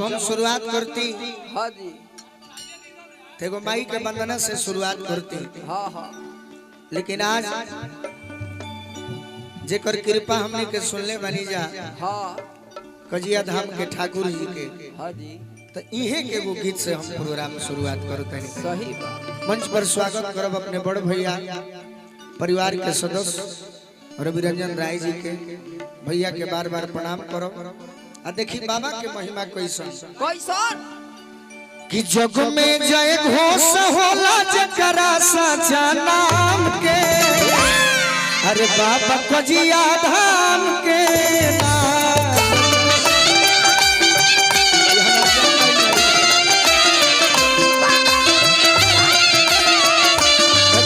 हम शुरुआत करती हाँ जी देखो माई के वंदना से शुरुआत करती हाँ हाँ लेकिन आज जेकर कृपा हमने के सुनले बनी जा हाँ कजिया धाम के ठाकुर जी के हाँ जी तो इहे के वो गीत से हम प्रोग्राम शुरुआत करते हैं। सही बात मंच पर स्वागत करब अपने बड़ भैया परिवार के सदस्य रवि रंजन राय जी के भैया के बार बार प्रणाम करब। आ देखी बाबा के महिमा कैसन कैसन कि जग में जय घोष होला जकरा सचा नाम के अरे बाबा कजिया धाम के नाम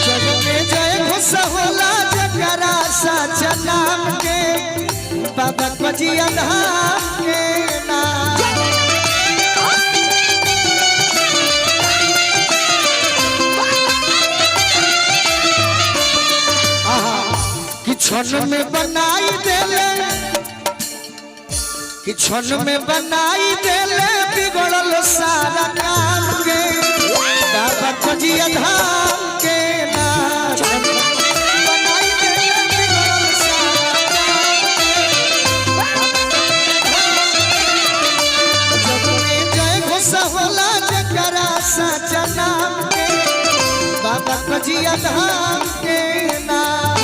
जग में जय घोष होला जकरा सचा नाम के बाबा कजिया धाम के नाम क्षण में बनाई देले कि क्षण में बनाई देले बिगड़ल सारा काम के बाबा कजिया धाम के नाम बनाई देले बिगड़ल सारा काम जग में जय घोष होला जकरा सचा नाम के बाबा कजिया धाम के नाम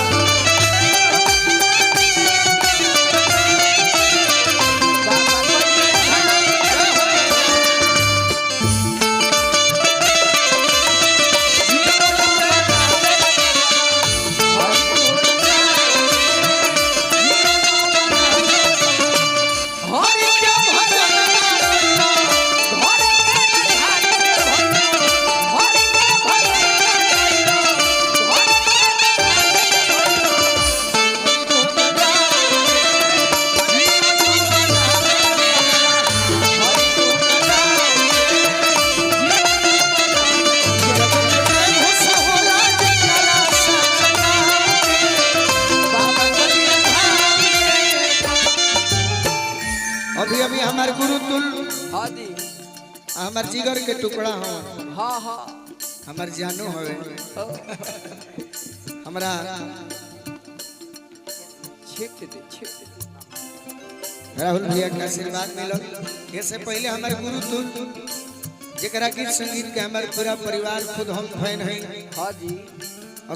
अभी अभी हमारे गुरु तुल हाँ जी हमार जिगर के टुकड़ा हो हाँ हाँ हमार जानो हवे हमरा छिप दे राहुल भैया के आशीर्वाद मिलल। इससे पहले हमारे गुरु तुल जेकरा गीत संगीत के हमारे पूरा परिवार खुद हम फैन हैं हाँ जी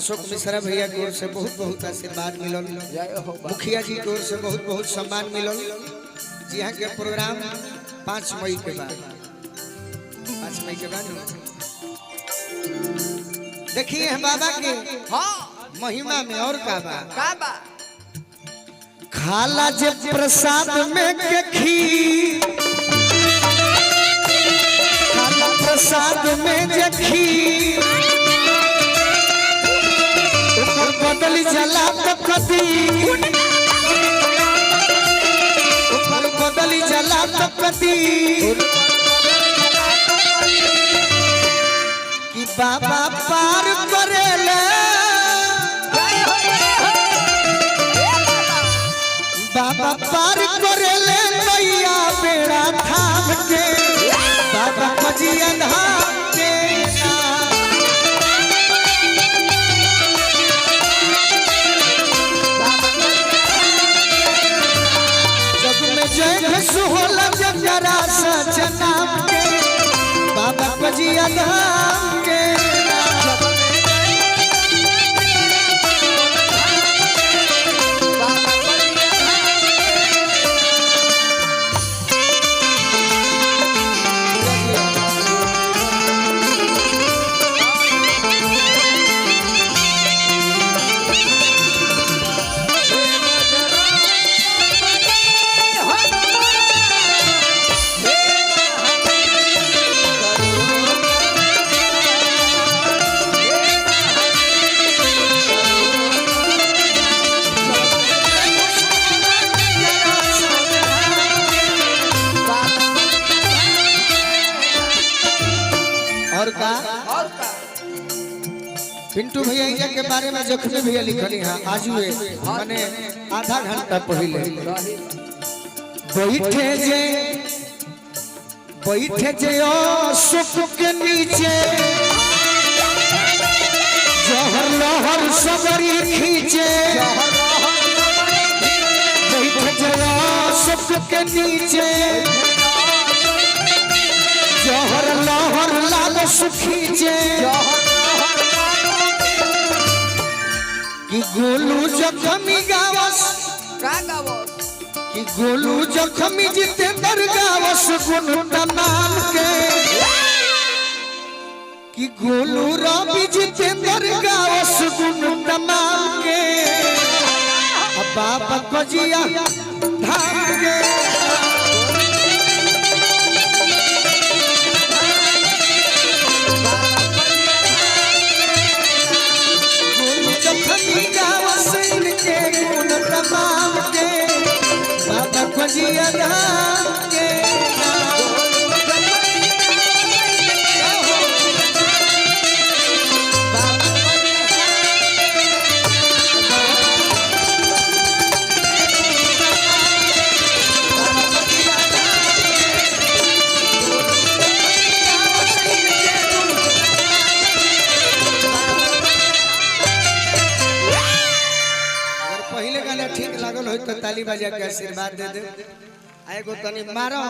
अशोक मिश्रा भैया की ओर से बहुत बहुत आशीर्वाद मिलल। जय हो बाबा। मुखिया जी की ओर से बहुत बहुत सम्मान मिलल। जी हाँ के प्रोग्राम 5 मई के बाद 5 मई के बाद देखिए हम बाबा के हाँ महिमा में और का बा खाला जे प्रसाद में के खीर खाला प्रसाद में जे खीर ऊपर बदली जला तो कदी ऊपर बदली जला तो कदी कि बाबा पार करेले बाबा पार करेले नैया बेड़ा थाम के बाबा कजिया धाम के जग में जय घोष होला जकरा सचा नाम के बाबा कजिया धाम के और का पिंटू भैया के बारे में जखने भैया लिखली हां आजुए माने आधा घंटा पहले बैठे जे बैठे जे सुख के नीचे जहर लहर सबरी खींचे बैठे जे सुख के नीचे जहर लहर लाल सुखीचे कि गोलू जखमी गावस का गावस कि गोलू जखमी जितेंद्र गावस गुण तमाम के कि गोलू रवि जितेंद्र गावस गुण तमाम के बाबा कजिया धाम के गोलू जखमी गावस इनके गुण तमाम के बाबा कजिया धाम के पहले गाना ठीक लागल हो तो ताली बजा के आशीर्वाद दे दे आएगो तनी मारो।